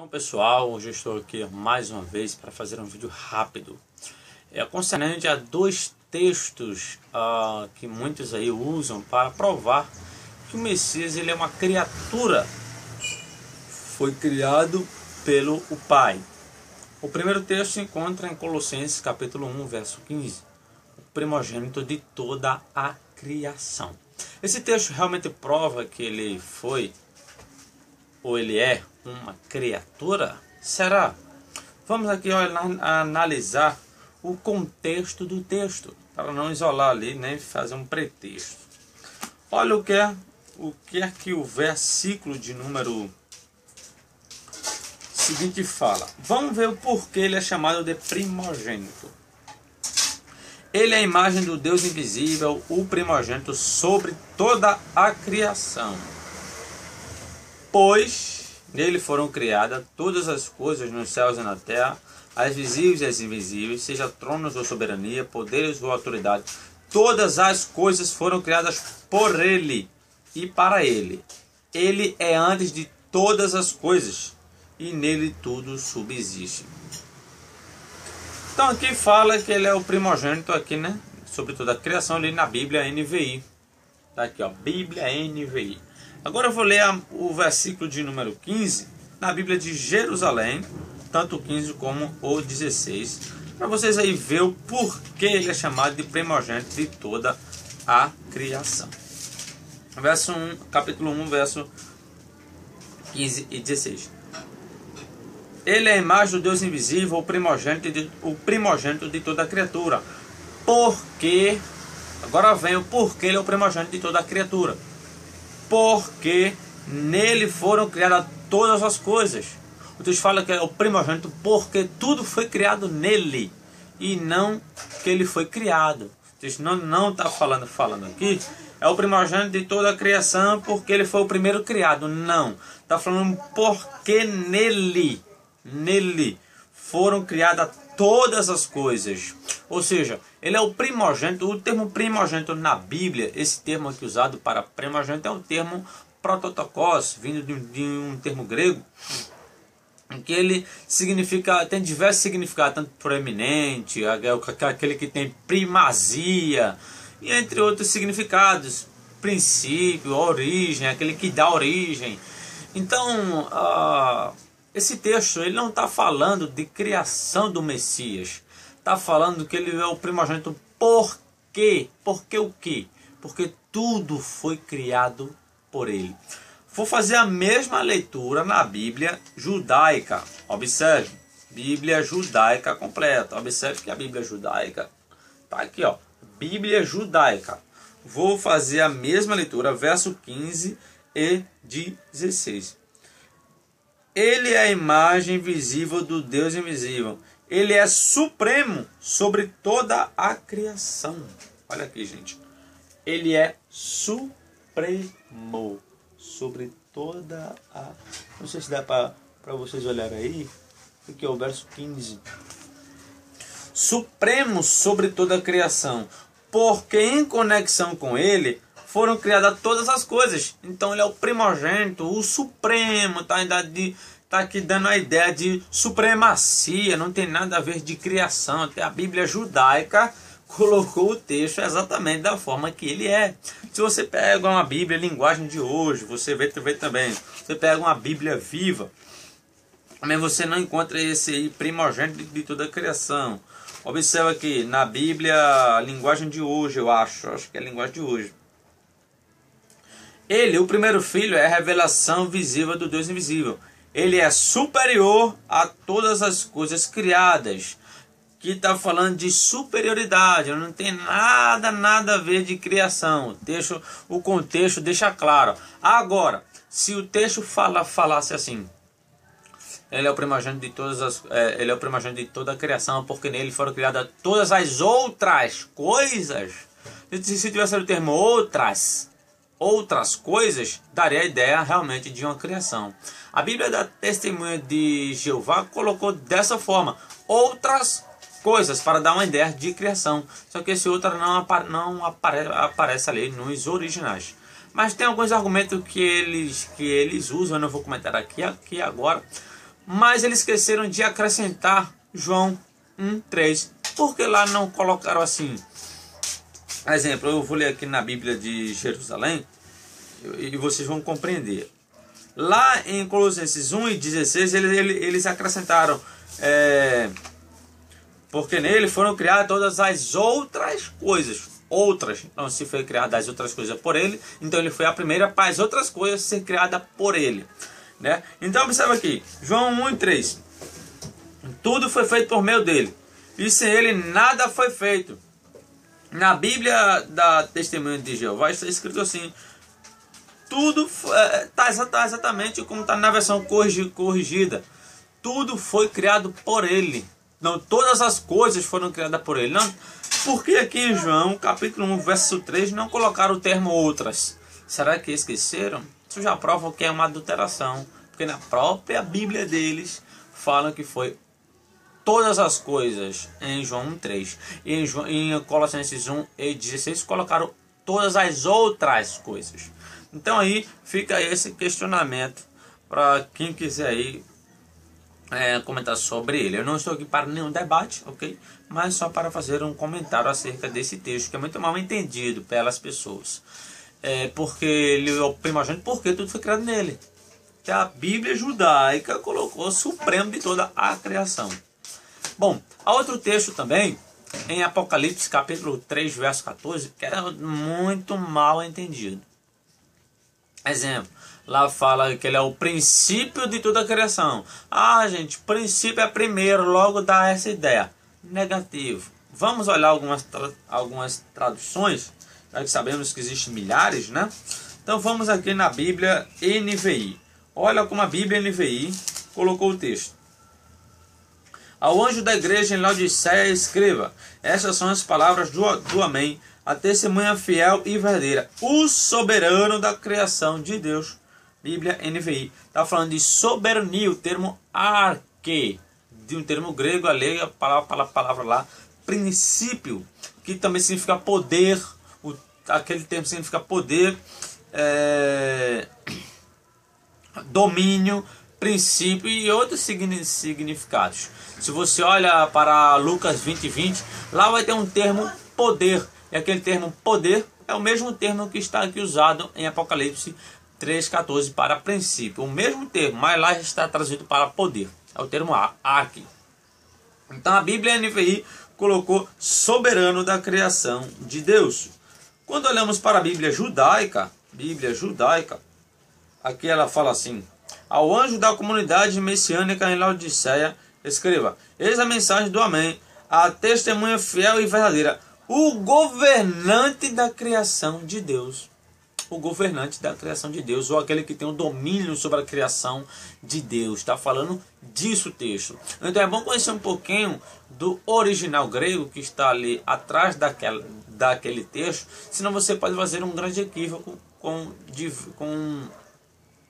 Bom pessoal, hoje eu estou aqui mais uma vez para fazer um vídeo rápido concernente a dois textos que muitos aí usam para provar que o Messias ele é uma criatura, foi criado pelo o Pai. O primeiro texto se encontra em Colossenses capítulo 1, verso 15, o primogênito de toda a criação. Esse texto realmente prova que ele foi ou ele é uma criatura? Será? Vamos aqui analisar o contexto do texto, para não isolar ali, nem fazer um pretexto. Olha o que é que o versículo de número seguinte fala. Vamos ver o porquê ele é chamado de primogênito. Ele é a imagem do Deus invisível, o primogênito sobre toda a criação. Pois nele foram criadas todas as coisas nos céus e na terra, as visíveis e as invisíveis, seja tronos ou soberania, poderes ou autoridade. Todas as coisas foram criadas por ele e para ele. Ele é antes de todas as coisas e nele tudo subsiste. Então aqui fala que ele é o primogênito aqui, né? Sobre toda a criação ali na Bíblia NVI. Tá aqui, ó, Bíblia NVI. Agora eu vou ler o versículo de número 15 na Bíblia de Jerusalém, tanto o 15 como o 16, para vocês aí ver o porquê ele é chamado de primogênito de toda a criação. Verso 1, capítulo 1, verso 15 e 16. Ele é a imagem do Deus invisível, o primogênito de toda a criatura. Porque, agora vem o porquê ele é o primogênito de toda a criatura. Porque nele foram criadas todas as coisas. O texto fala que é o primogênito porque tudo foi criado nele e não que ele foi criado. O texto não está falando aqui, é o primogênito de toda a criação porque ele foi o primeiro criado. Não, está falando porque nele foram criadas todas as coisas. Ou seja, ele é o primogênito. O termo primogênito na Bíblia, esse termo aqui usado para primogênito é um termo prototokos, vindo de um termo grego, que ele significa, tem diversos significados, tanto proeminente, aquele que tem primazia, e entre outros significados, princípio, origem, aquele que dá origem. Então, esse texto ele não está falando de criação do Messias. Está falando que ele é o primogênito por quê? Porque o quê? Porque tudo foi criado por ele. Vou fazer a mesma leitura na Bíblia judaica. Observe, Bíblia judaica completa. Observe que a Bíblia judaica está aqui, ó. Bíblia judaica. Vou fazer a mesma leitura, verso 15 e 16. Ele é a imagem visível do Deus invisível. Ele é supremo sobre toda a criação. Olha aqui, gente. Ele é supremo sobre toda a... Não sei se dá para vocês olharem aí. Aqui é o verso 15. Supremo sobre toda a criação. Porque em conexão com ele foram criadas todas as coisas. Então ele é o primogênito, o supremo, tá aqui dando a ideia de supremacia, não tem nada a ver de criação. Até a Bíblia judaica colocou o texto exatamente da forma que ele é. Se você pega uma Bíblia linguagem de hoje, você vê também, você pega uma Bíblia viva, também você não encontra esse aí primogênito de toda a criação. Observa aqui, na Bíblia linguagem de hoje, eu acho que é a linguagem de hoje. Ele, o primeiro filho, é a revelação visível do Deus invisível. Ele é superior a todas as coisas criadas. Que está falando de superioridade. Não tem nada a ver de criação. O contexto deixa claro. Agora, se o texto falasse assim: ele é o primogênito de ele é o primogênito de toda a criação, porque nele foram criadas todas as outras coisas. Se tivesse o termo outras coisas, daria a ideia realmente de uma criação. A Bíblia da Testemunha de Jeová colocou dessa forma, outras coisas, para dar uma ideia de criação. Só que esse outro não aparece ali nos originais. Mas tem alguns argumentos que eles usam, eu não vou comentar aqui agora. mas eles esqueceram de acrescentar João 1:3. Por que lá não colocaram assim? Exemplo, eu vou ler aqui na Bíblia de Jerusalém e vocês vão compreender. Lá em Colossenses 1:16 eles acrescentaram, porque nele foram criadas todas as outras coisas. Outras, não se foi criada as outras coisas por ele, então ele foi a primeira para as outras coisas ser criada por ele, né? Então observa aqui, João 1:3. Tudo foi feito por meio dele, e sem ele nada foi feito. Na Bíblia da Testemunha de Jeová está escrito assim: tudo está exatamente como está na versão corrigida. Tudo foi criado por ele. Não, todas as coisas foram criadas por ele. Não, por que aqui em João, capítulo 1, verso 3, não colocaram o termo outras? Será que esqueceram? Isso já prova que é uma adulteração. Porque na própria Bíblia deles falam que foi todas as coisas em João 1:3. E em Colossenses 1:16 colocaram todas as outras coisas. Então aí fica esse questionamento para quem quiser aí comentar sobre ele. Eu não estou aqui para nenhum debate, ok? Mas só para fazer um comentário acerca desse texto, que é muito mal entendido pelas pessoas. Porque ele é o primogênito, porque tudo foi criado nele. Que a Bíblia judaica colocou o supremo de toda a criação. Bom, há outro texto também, em Apocalipse capítulo 3, verso 14, que é muito mal entendido. Exemplo, lá fala que ele é o princípio de toda a criação. Ah, gente, princípio é primeiro, logo dá essa ideia. Negativo. Vamos olhar algumas traduções, já que sabemos que existem milhares, né? Então vamos aqui na Bíblia NVI. Olha como a Bíblia NVI colocou o texto. Ao anjo da igreja em Laodiceia escreva: estas são as palavras do Amém, a testemunha fiel e verdadeira, o soberano da criação de Deus. Bíblia NVI. Está falando de soberania, o termo arque, de um termo grego ali, a palavra lá, princípio, que também significa poder. Aquele termo significa poder, domínio, princípio e outros significados. Se você olha para Lucas 20:20, lá vai ter um termo poder. E aquele termo poder é o mesmo termo que está aqui usado em Apocalipse 3:14 para princípio. O mesmo termo, mas lá está traduzido para poder. É o termo aqui. Então a Bíblia NVI colocou soberano da criação de Deus. Quando olhamos para a Bíblia judaica, aqui ela fala assim: ao anjo da comunidade messiânica em Laodiceia, escreva: eis a mensagem do Amém, a testemunha fiel e verdadeira, o governante da criação de Deus. O governante da criação de Deus, ou aquele que tem o domínio sobre a criação de Deus. Está falando disso o texto. Então é bom conhecer um pouquinho do original grego que está ali atrás daquele texto, senão você pode fazer um grande equívoco com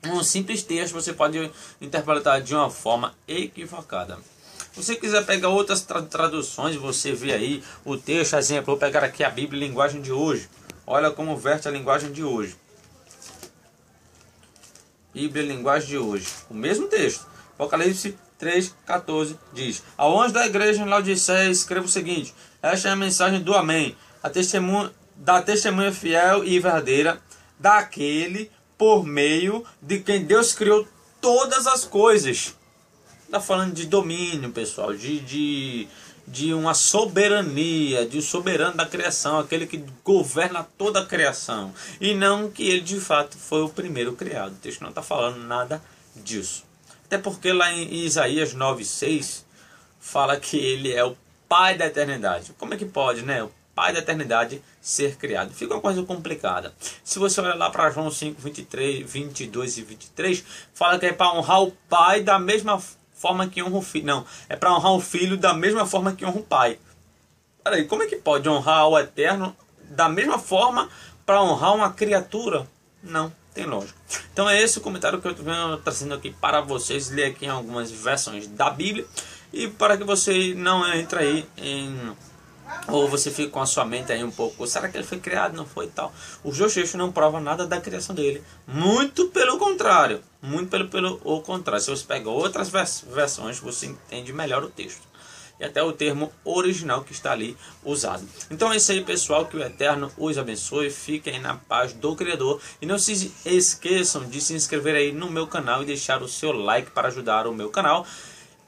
um simples texto. Você pode interpretar de uma forma equivocada. Se você quiser pegar outras traduções, você vê aí o texto. Exemplo, vou pegar aqui a Bíblia linguagem de hoje. Olha como verte a linguagem de hoje. Bíblia linguagem de hoje. O mesmo texto. Apocalipse 3:14 diz: ao anjo da igreja em Laodiceia escreva o seguinte: esta é a mensagem do Amém, da testemunha fiel e verdadeira, daquele por meio de quem Deus criou todas as coisas. Está falando de domínio, pessoal, de uma soberania, de um soberano da criação, aquele que governa toda a criação, e não que ele de fato foi o primeiro criado. O texto não está falando nada disso. Até porque lá em Isaías 9:6 fala que ele é o Pai da eternidade. Como é que pode, né? O Pai da eternidade ser criado. Fica uma coisa complicada. Se você olhar lá para João 5:23, 22 e 23, fala que é para honrar o Pai da mesma forma que honra o filho. Não, é para honrar o filho da mesma forma que honra o pai. Peraí, como é que pode honrar o eterno da mesma forma para honrar uma criatura? Não tem lógica. Então é esse o comentário que eu estou trazendo aqui para vocês. Ler aqui em algumas versões da Bíblia, e para que você não entre aí em Ou você fica com a sua mente aí um pouco, será que ele foi criado, não foi e tal? O Joshua não prova nada da criação dele. Muito pelo contrário. Muito pelo contrário. Se você pega outras versões, você entende melhor o texto. E até o termo original que está ali usado. Então é isso aí, pessoal. Que o Eterno os abençoe. Fiquem na paz do Criador. E não se esqueçam de se inscrever aí no meu canal e deixar o seu like para ajudar o meu canal.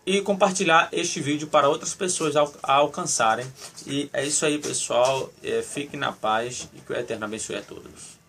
E compartilhar este vídeo para outras pessoas alcançarem. E é isso aí, pessoal. Fiquem na paz e que o Eterno abençoe a todos.